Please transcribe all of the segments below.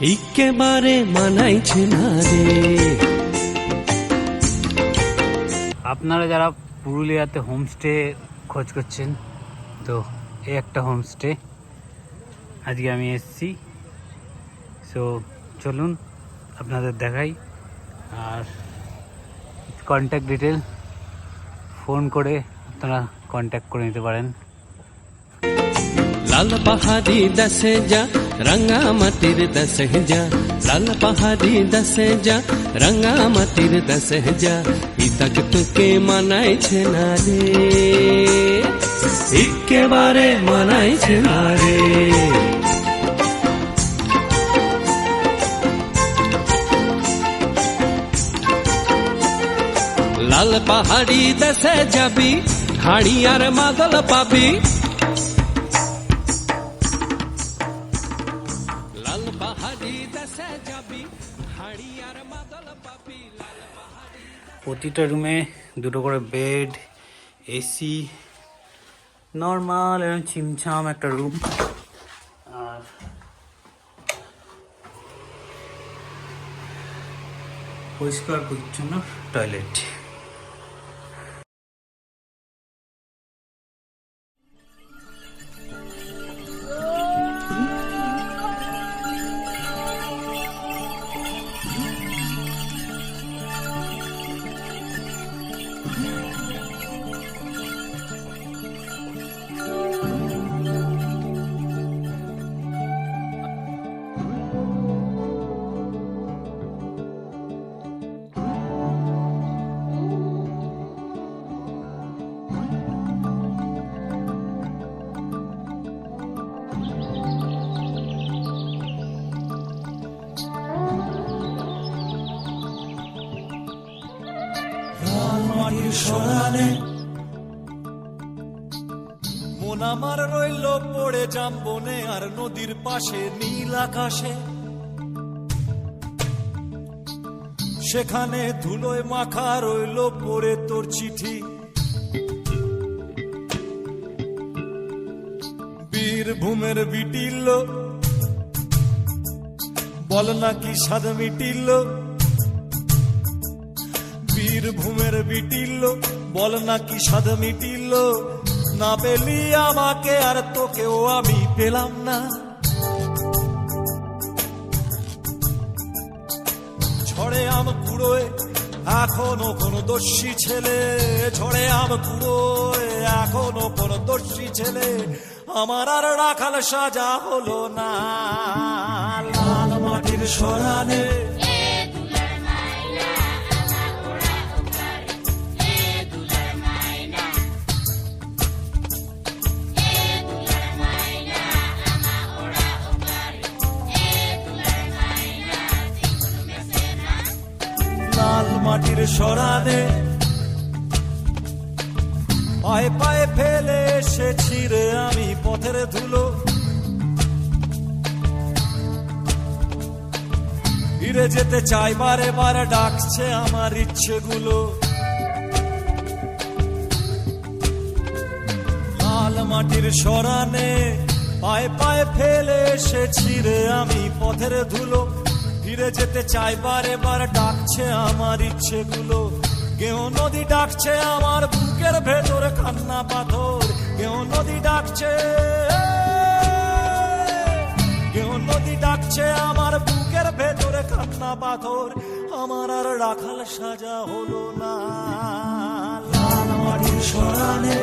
একেবারে মানাইছে না রে। আপনারা যারা পুরুলিয়াতে হোমস্টে খোঁজ করছেন, তো এই একটা হোমস্টে আজকে আমি এসেছি। সো চলুন আপনাদের দেখাই। আর কন্ট্যাক্ট ডিটেল ফোন করে আপনারা কন্ট্যাক্ট করে নিতে পারেন। লাল পাহাড়ি দশে যা রঙা মাটির দশে যা, লাল পাহাড়ি দশে যা রঙা মাটির দশে যা, ইতক তোকে মানাইছে না রে, একেবারে মানাইছে না রে। লাল পাহাড়ি দেশে যাবি, হাড়ি আর মাদল পাবি। লাল পাহাড়ি দেশে যাবি, হাড়ি আর মাদল পাবি। প্রতিটা রুমে দুটো করে বেড, এসি, নর্মাল এরকম ছিমছাম একটা রুম। আর পরিষ্কার পরিচ্ছন্ন টয়লেট। সরানে মন আমার রইল পড়ে জাম্বনে আর নদীর পাশে নীল আকাশে, সেখানে ধুলোয় মাখা রইল পড়ে তোর চিঠি। বীরভূমের বিটিল বল নাকি স্বাদ মিটিল, বীরভূমের বিটিল বল নাকি স্বাদ মিটিল। না পেলি আমাকে আর তোকেও আমি পেলাম না, ঝড়ে আম কুড়োয় এখনো কোন দোষী ছেলে, ঝড়ে আম কুড়োয় এখনো কোন দোষী ছেলে আমার আর রাখাল সাজা হলো না। লাল মাটির সরানে মাটির সরানে পায়ে পায়ে ফেলে এসেছি রে আমি পথের ধুলো, ফিরে যেতে চাই বারে বারে ডাকছে আমার ইচ্ছেগুলো। লাল মাটির সরানে পায়ে পায়ে ফেলে এসেছি রে আমি পথের ধুলো, ফিরে যেতে চাই বারে বার ডাকছে আমার ইচ্ছেগুলো। কেউ নদী ডাকছে আমার বুকের ভেতর কান্না পাথর, কেউ নদী ডাকছে, কেউ নদী ডাকছে আমার বুকের ভেতরে কান্না পাথর আমার আর রাখাল সাজা হলো না। লাল মাটির সরানে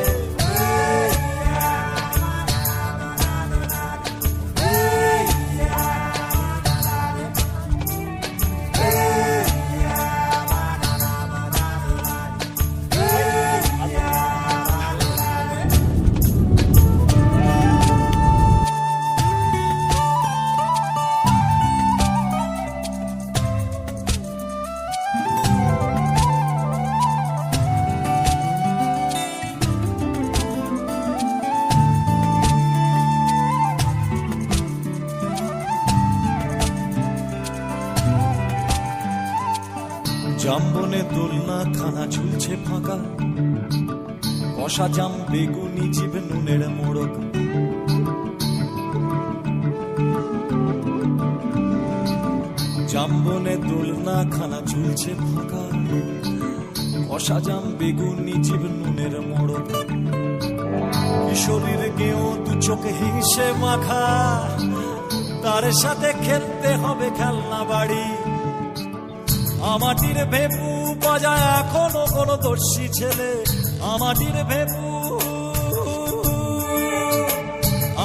জাম্বনে দোলনা খানা ঝুলছে ফাঁকা, কষা জাম বেগুনি জিভ নুনের মোড়ক, জাম্বনে দোলনা খানা ঝুলছে ফাঁকা, কষা জাম বেগুনি জীব নুনের মোড়ক, কিশোরীর গেও দু চোখে হিংসে মাখা, তার সাথে খেলতে হবে খেলনা বাড়ি। আমাটির ভেপু বাজায় এখনো কোন দর্শী ছেলে, আমাটির ভেপু,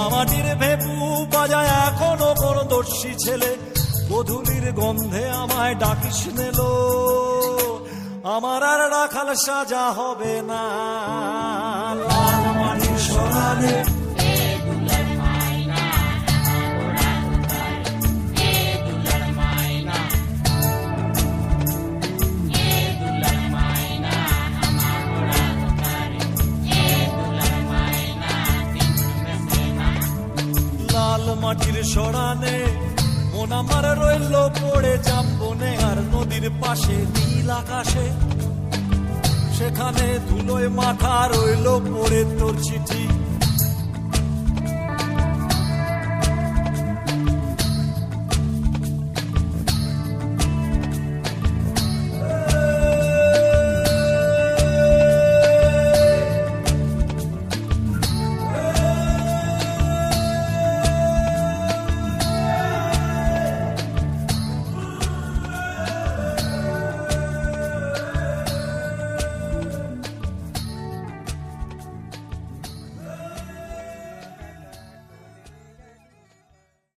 আমাটির ভেপু বাজায় এখনো কোন দর্শী ছেলে। গধূলির গন্ধে আমায় ডাকিস নেলো, আমার আর রাখাল সাজা হবে না। লাল মাটির সরালে লাল মাটির সরানে মন আমার রইল পড়ে, জাম্বনে আর নদীর পাশে নীল আকাশে, সেখানে ধুলোয় মাথা রইল পড়ে তোর চিঠি।